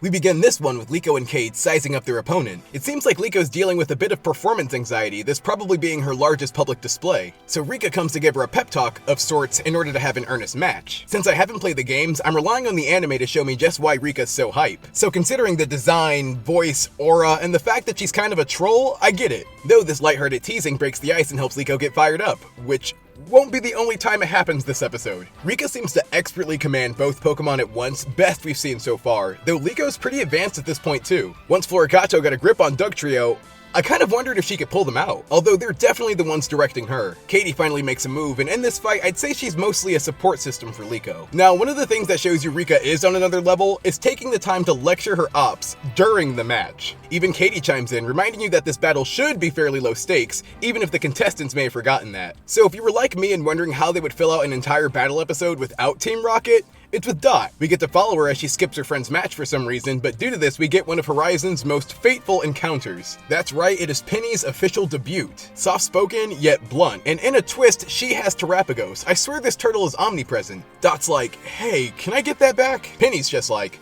We begin this one with Liko and Cade sizing up their opponent. It seems like Liko's dealing with a bit of performance anxiety, this probably being her largest public display. So Rika comes to give her a pep talk of sorts in order to have an earnest match. Since I haven't played the games, I'm relying on the anime to show me just why Rika's so hype. So considering the design, voice, aura, and the fact that she's kind of a troll, I get it. Though this lighthearted teasing breaks the ice and helps Liko get fired up, which won't be the only time it happens this episode. Rika seems to expertly command both Pokemon at once, best we've seen so far, though Liko's pretty advanced at this point too. Once Florigato got a grip on Dugtrio, I kind of wondered if she could pull them out, although they're definitely the ones directing her. Katie finally makes a move, and in this fight, I'd say she's mostly a support system for Liko. Now, one of the things that shows you Rika is on another level is taking the time to lecture her ops during the match. Even Katie chimes in, reminding you that this battle should be fairly low stakes, even if the contestants may have forgotten that. So if you were like me and wondering how they would fill out an entire battle episode without Team Rocket, it's with Dot. We get to follow her as she skips her friend's match for some reason, but due to this, we get one of Horizon's most fateful encounters. That's right, it is Penny's official debut. Soft-spoken, yet blunt, and in a twist, she has Terapagos. I swear this turtle is omnipresent. Dot's like, hey, can I get that back? Penny's just like,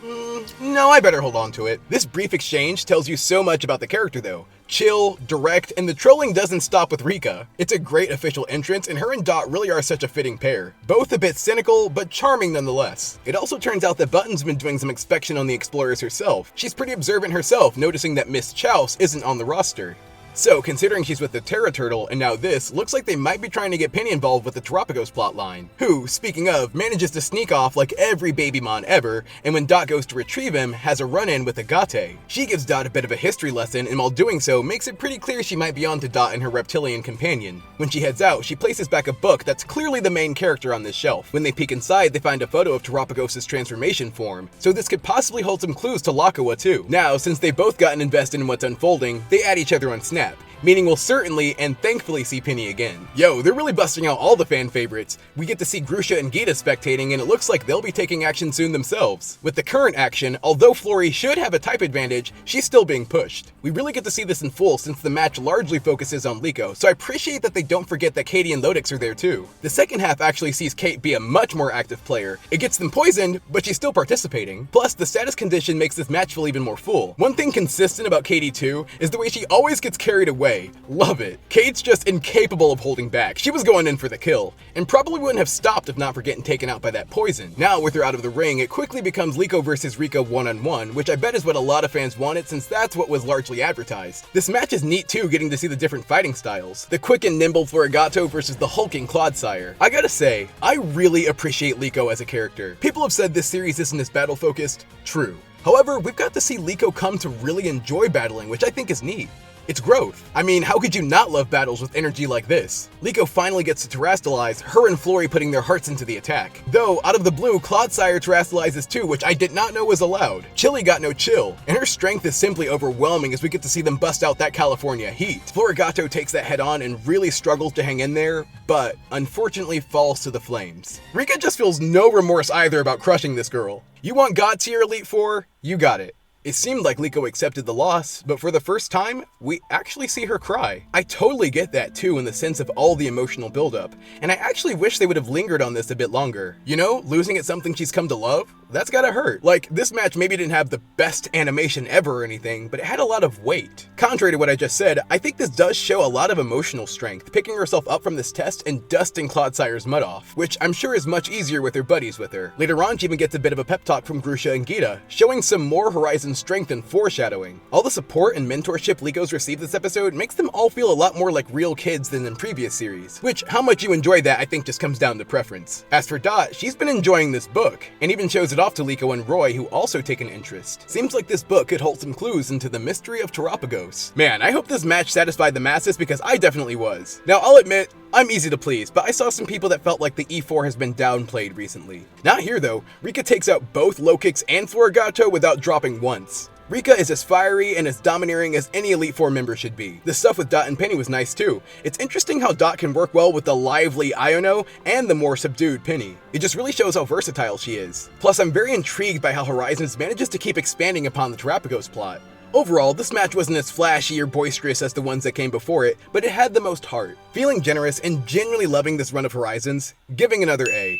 no, I better hold on to it. This brief exchange tells you so much about the character though. Chill, direct, and the trolling doesn't stop with Rika. It's a great official entrance, and her and Dot really are such a fitting pair. Both a bit cynical, but charming nonetheless. It also turns out that Button's been doing some inspection on the Explorers herself. She's pretty observant herself, noticing that Miss Chouse isn't on the roster. So, considering she's with the Terra Turtle, and now this, looks like they might be trying to get Penny involved with the Terapagos plotline, who, speaking of, manages to sneak off like every Babymon ever, and when Dot goes to retrieve him, has a run-in with Agate. She gives Dot a bit of a history lesson, and while doing so, makes it pretty clear she might be onto Dot and her reptilian companion. When she heads out, she places back a book that's clearly the main character on this shelf. When they peek inside, they find a photo of Terapagos' transformation form, so this could possibly hold some clues to Lakawa too. Now, since they've both gotten invested in what's unfolding, they add each other on Snap, meaning we'll certainly and thankfully see Penny again. Yo, they're really busting out all the fan favorites. We get to see Grusha and Gita spectating, and it looks like they'll be taking action soon themselves. With the current action, although Flori should have a type advantage, she's still being pushed. We really get to see this in full since the match largely focuses on Liko, so I appreciate that they don't forget that Katie and Lodix are there too. The second half actually sees Kate be a much more active player. It gets them poisoned, but she's still participating. Plus, the status condition makes this match feel even more full. One thing consistent about Katie too is the way she always gets carried away. Love it. Kate's just incapable of holding back. She was going in for the kill, and probably wouldn't have stopped if not for getting taken out by that poison. Now, with her out of the ring, it quickly becomes Liko versus Rika one-on-one, which I bet is what a lot of fans wanted since that's what was largely advertised. This match is neat too, getting to see the different fighting styles. The quick and nimble Florigato versus the hulking Clodsire. I gotta say, I really appreciate Liko as a character. People have said this series isn't as battle-focused. True. However, we've got to see Liko come to really enjoy battling, which I think is neat. It's growth. I mean, how could you not love battles with energy like this? Liko finally gets to terastalize, her and Flori putting their hearts into the attack. Though, out of the blue, Clodsire terastalizes too, which I did not know was allowed. Chili got no chill, and her strength is simply overwhelming as we get to see them bust out that California heat. Florigato takes that head on and really struggles to hang in there, but unfortunately falls to the flames. Rika just feels no remorse either about crushing this girl. You want God tier Elite Four? You got it. It seemed like Liko accepted the loss, but for the first time, we actually see her cry. I totally get that too in the sense of all the emotional buildup, and I actually wish they would have lingered on this a bit longer. You know, losing at something she's come to love? That's gotta hurt. Like, this match maybe didn't have the best animation ever or anything, but it had a lot of weight. Contrary to what I just said, I think this does show a lot of emotional strength, picking herself up from this test and dusting Clodsire's mud off, which I'm sure is much easier with her buddies with her. Later on, she even gets a bit of a pep talk from Grusha and Gita, showing some more Horizon strength and foreshadowing. All the support and mentorship Liko's received this episode makes them all feel a lot more like real kids than in previous series, which how much you enjoy that I think just comes down to preference. As for Dot, she's been enjoying this book, and even shows it off to Liko and Roy, who also take an interest. Seems like this book could hold some clues into the mystery of Terapagos. Man, I hope this match satisfied the masses because I definitely was. Now, I'll admit, I'm easy to please, but I saw some people that felt like the E4 has been downplayed recently. Not here though. Rika takes out both low kicks and Florigato without dropping once. Rika is as fiery and as domineering as any Elite Four member should be. The stuff with Dot and Penny was nice too. It's interesting how Dot can work well with the lively Iono and the more subdued Penny. It just really shows how versatile she is. Plus, I'm very intrigued by how Horizons manages to keep expanding upon the Terapagos plot. Overall, this match wasn't as flashy or boisterous as the ones that came before it, but it had the most heart. Feeling generous and genuinely loving this run of Horizons, giving another A.